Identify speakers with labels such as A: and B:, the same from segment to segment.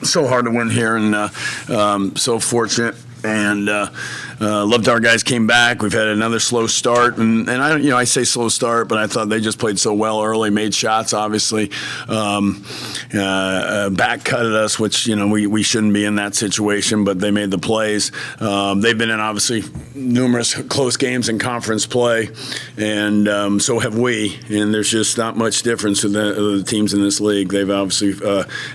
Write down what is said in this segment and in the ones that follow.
A: so hard to win here, and so fortunate. And loved our guys came back. We've had another slow start, and I say slow start, but I thought they just played so well early, made shots, obviously, back cutted us, which we shouldn't be in that situation, but they made the plays. They've been in obviously numerous close games in conference play, and so have we. And there's just not much difference with the teams in this league. They've obviously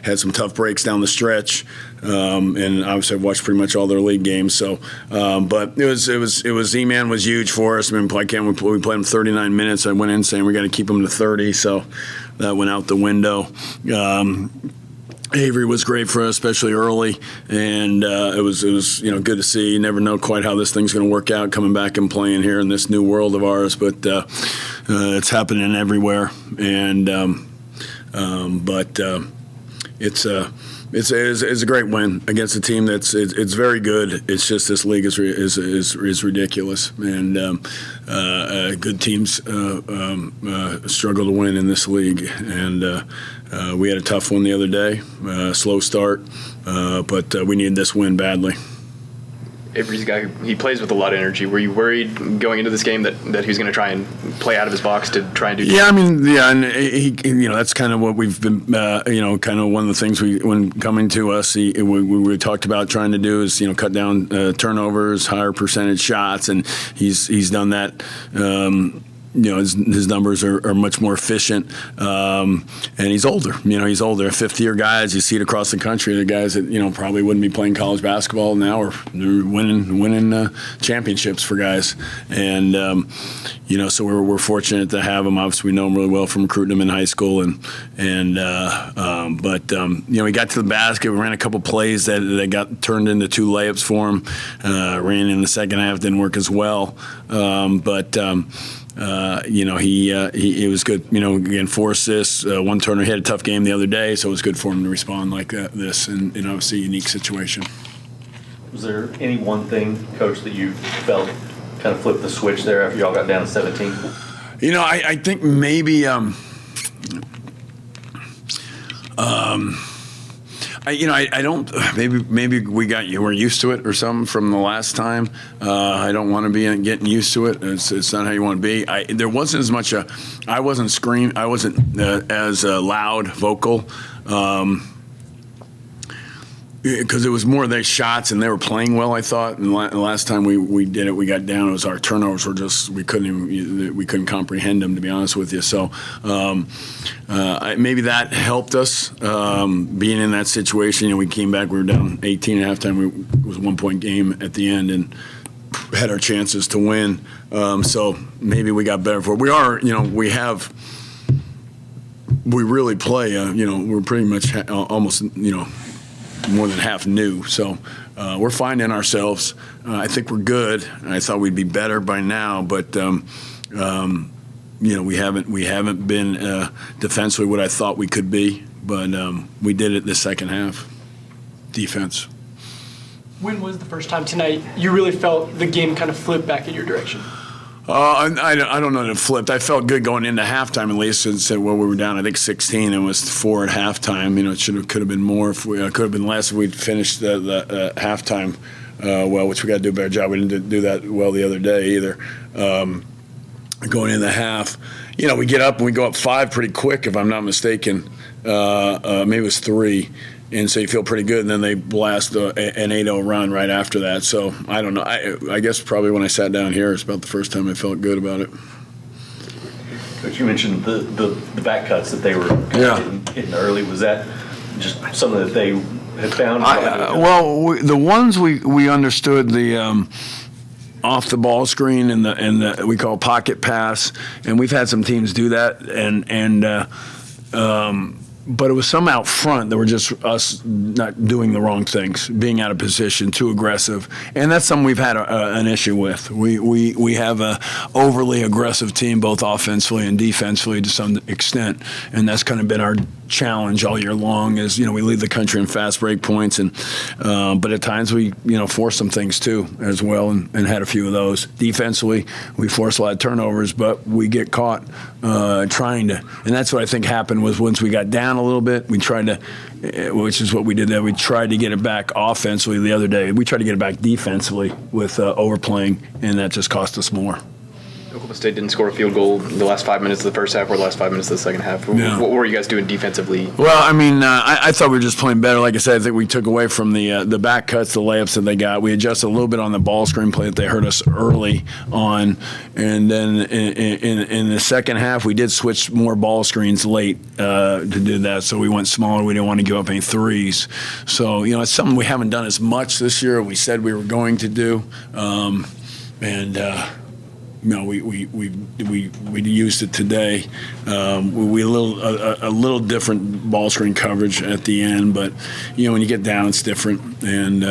A: had some tough breaks down the stretch. And obviously I've watched pretty much all their league games. So, but it was Z-Man was huge for us. I mean, we played him 39 minutes. I went in saying we got to keep him to 30, so that went out the window. Avery was great for us, especially early, and it was good to see. You never know quite how this thing's going to work out coming back and playing here in this new world of ours, but it's happening everywhere, and It's a great win against a team it's very good. It's just this league is ridiculous, and good teams struggle to win in this league. And we had a tough one the other day, slow start, but we needed this win badly.
B: Avery's a guy, he plays with a lot of energy. Were you worried going into this game that he was going to try and play out of his box to try and do?
A: Yeah, and he that's kind of what we've been, kind of one of the things when coming to us, we talked about trying to do is, cut down turnovers, higher percentage shots, and he's done that. His numbers are much more efficient, and he's older. He's older. Fifth-year guys, you see it across the country. The guys that probably wouldn't be playing college basketball now are winning championships for guys, and so we're fortunate to have him. Obviously, we know him really well from recruiting him in high school, but we got to the basket. We ran a couple plays that got turned into 2 layups for him. Ran in the second half, didn't work as well, he was good. Again, 4 assists, 1 turner. He had a tough game the other day, so it was good for him to respond like this, and obviously a unique situation.
C: Was there any one thing, Coach, that you felt kind of flipped the switch there after y'all got down to 17?
A: I think maybe. I don't. Maybe we're used to it or something from the last time. I don't want to be getting used to it. It's not how you want to be. There wasn't as much. I wasn't screaming. I wasn't as loud vocal. Because it was more of their shots and they were playing well, I thought. And the last time we did it, we got down. It was our turnovers were just we couldn't comprehend them, to be honest with you. So maybe that helped us being in that situation. We came back. We were down 18 at halftime. It was a 1-point game at the end and had our chances to win. So maybe we got better for it. We are. We really play. We're pretty much almost. More than half new, so we're finding ourselves. I think we're good. I thought we'd be better by now, but we haven't been defensively what I thought we could be. But we did it the second half. Defense.
D: When was the first time tonight you really felt the game kind of flip back in your direction?
A: I don't know that it flipped. I felt good going into halftime at least, and said, well, we were down, I think 16, and it was 4 at halftime. It could have been more. Could have been less if we'd finished the halftime well, which we got to do a better job. We didn't do that well the other day either. Going in the half, we get up and we go up 5 pretty quick, if I'm not mistaken. Maybe it was 3. And so you feel pretty good, and then they blast an 8-0 run right after that. So I don't know. I guess probably when I sat down here, it's about the first time I felt good about it.
C: Coach, you mentioned the back cuts that they were hitting early. Was that just something that they had found?
A: The ones we understood the off the ball screen and the we call pocket pass, and we've had some teams do that, but it was some out front that were just us not doing the wrong things, being out of position, too aggressive, and that's something we've had an issue with. We have a overly aggressive team, both offensively and defensively to some extent, and that's kind of been our challenge all year long. Is we lead the country in fast break points, and but at times we force some things too as well, and had a few of those. Defensively, we force a lot of turnovers, but we get caught trying to, and that's what I think happened was once we got down a little bit, we tried to which is what we did there. We tried to get it back offensively the other day. We tried to get it back defensively with overplaying, and that just cost us more.
B: Oklahoma State didn't score a field goal in the last 5 minutes of the first half or the last 5 minutes of the second half.
A: Yeah.
B: What were you guys doing defensively?
A: Well, I mean, I thought we were just playing better. Like I said, I think we took away from the back cuts, the layups that they got. We adjusted a little bit on the ball screen play that they hurt us early on. And then in the second half, we did switch more ball screens late to do that. So we went smaller. We didn't want to give up any threes. So, it's something we haven't done as much this year. We said we were going to do. We used it today. We a little different ball screen coverage at the end, but when you get down, it's different. And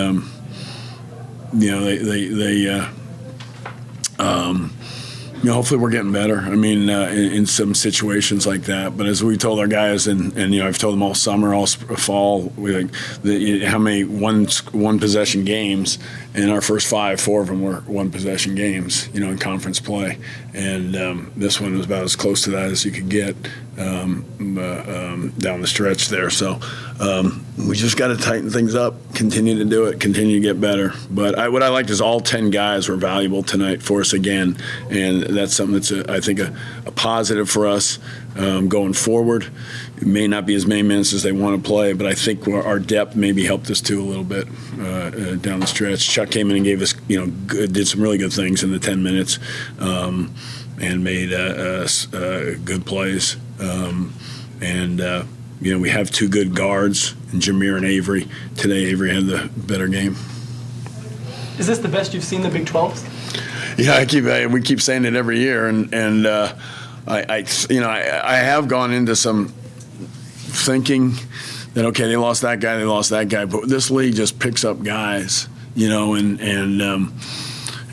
A: hopefully we're getting better. I mean, in some situations like that. But as we told our guys, and I've told them all summer, all fall, how many one possession games in our first 4 of them were one possession games, in conference play, and this one was about as close to that as you could get down the stretch there. So we just got to tighten things up, continue to do it, continue to get better. But what I liked is all 10 guys were valuable tonight for us again, and that's something that's I think a positive for us going forward. It may not be as many minutes as they want to play, but I think our depth maybe helped us too a little bit down the stretch. Chuck came in and gave us, did some really good things in the 10 minutes and made good plays. We have 2 good guards, in Jameer and Avery. Today, Avery had the better game.
D: Is this the best you've seen the Big 12?
A: Yeah, we keep saying it every year, and I have gone into some thinking that they lost that guy, but this league just picks up guys,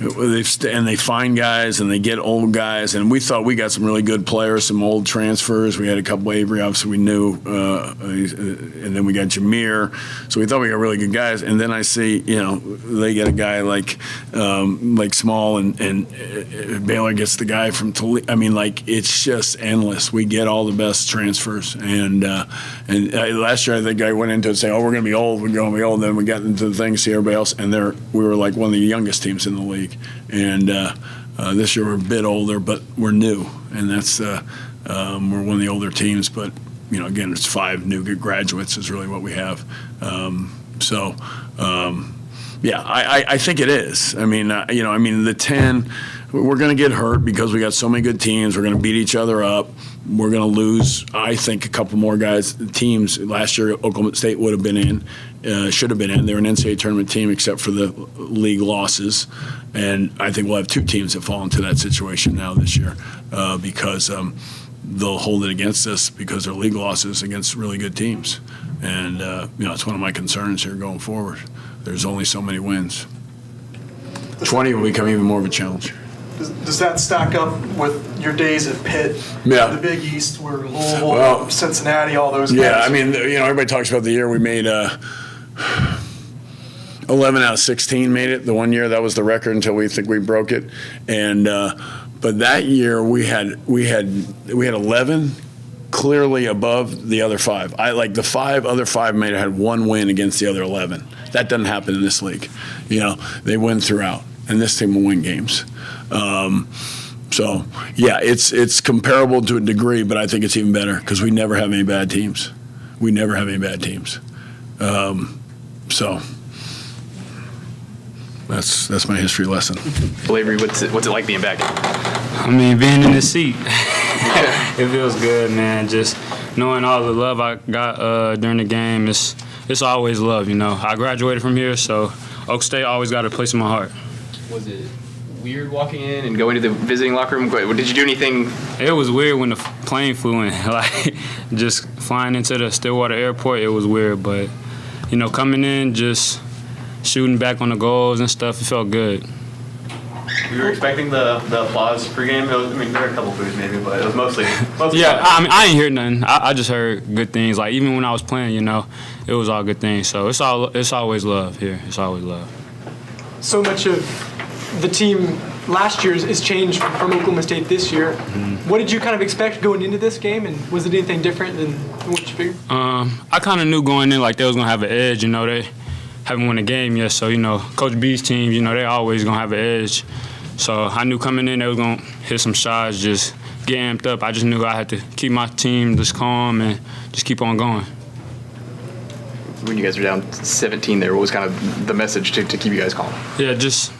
A: and they find guys and they get old guys, and we thought we got some really good players, some old transfers. We had a couple Avery, obviously we knew, and then we got Jameer, so we thought we got really good guys. And then I see, they get a guy like Small, and Baylor gets the guy from Toledo. I mean, it's just endless. We get all the best transfers, and last year I think I went into it saying, we're going to be old, Then we got into the things, see everybody else, and we were like one of the youngest teams in the league. And this year we're a bit older, but we're new, and that's we're one of the older teams. But again, it's 5 new graduates is really what we have. I think it is. I mean, the 10, we're going to get hurt because we got so many good teams. We're going to beat each other up. We're going to lose, I think, a couple more guys. Teams last year, Oklahoma State would have been in, should have been in. They're an NCAA tournament team except for the league losses. And I think we'll have 2 teams that fall into that situation now this year because they'll hold it against us because they're league losses against really good teams. And, it's one of my concerns here going forward. There's only so many wins. 20 will become even more of a challenge.
E: Does that stack up with your days at Pitt?
A: Yeah.
E: The Big East, where Louisville, Cincinnati, all those guys?
A: Yeah, I mean, everybody talks about the year we made 11 out of 16 made it. The one year, that was the record until we think we broke it. And but that year we had 11 clearly above the other 5. The other 5 may have had 1 win against the other 11. That doesn't happen in this league. They win throughout, and this team will win games. It's comparable to a degree, but I think it's even better because we never have any bad teams. That's my history lesson.
B: Well, Avery, what's it like being back?
F: I mean, being in the seat, it feels good, man. Just knowing all the love I got during the game, it's always love, I graduated from here, so Oak State always got a place in my heart.
B: Was it weird walking in and going to the visiting locker room? Did you do anything?
F: It was weird when the plane flew in. Just flying into the Stillwater Airport, it was weird. But, coming in, just shooting back on the goals and stuff, it felt good.
C: You were expecting the applause pregame? There were a couple boos maybe, but it was mostly
F: yeah, I ain't hear nothing. I just heard good things. Even when I was playing, it was all good things. So it's always love here. It's always love.
D: So much of the team last year is changed from Oklahoma State this year. What did you kind of expect going into this game, and was it anything different than what you figured?
F: I kind of knew going in like they was gonna have an edge. You know, they haven't won a game yet, so you know, Coach B's team, you know, they always gonna have an edge. So I knew coming in they was gonna hit some shots, just get amped up. I just knew I had to keep my team just calm and just keep on going.
B: When you guys are down 17 there, what was kind of the message to keep you guys calm?
F: Yeah, just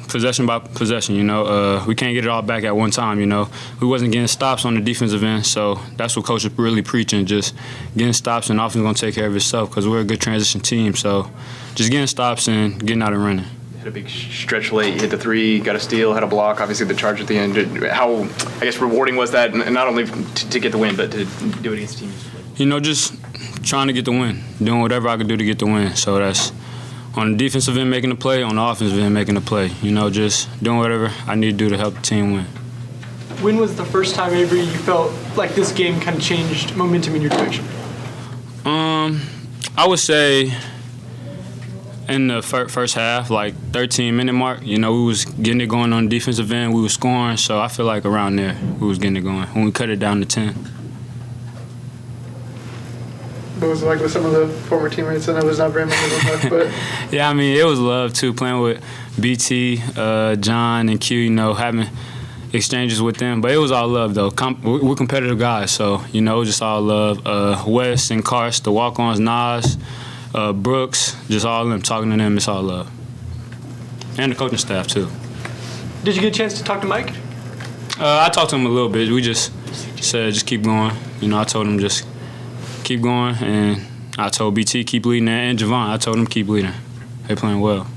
F: possession by possession, you know. We can't get it all back at one time, you know. We wasn't getting stops on the defensive end, so that's what Coach is really preaching, just getting stops and offense going to take care of itself because we're a good transition team. So just getting stops and getting out and running.
B: Had a big stretch late, hit the three, got a steal, had a block, obviously the charge at the end. How, I guess, rewarding was that, and not only to get the win, but to do it against the team?
F: You know, just trying to get the win, doing whatever I could do to get the win. So that's on the defensive end making a play, on the offensive end making a play. You know, just doing whatever I need to do to help the team win.
D: When was the first time, Avery, you felt like this game kind of changed momentum in your direction?
F: I would say in the first half, like 13-minute mark, you know, we was getting it going on the defensive end. We was scoring, so I feel like around there we was getting it going when we cut it down to 10.
E: What was it like with some of the former teammates? I know there's not very many of them left, but
F: Yeah, I mean, it was love, too, playing with BT, John, and Q, you know, having exchanges with them. But it was all love, though. We're competitive guys, so, you know, it was just all love. Wes and Karst, the walk-ons, Nas, Brooks, just all of them, talking to them, it's all love. And the coaching staff, too.
D: Did you get a chance to talk to Mike?
F: I talked to him a little bit. We just said, just keep going. You know, I told him just keep going, and I told BT keep leading, and Javon, I told him keep leading. They playing well.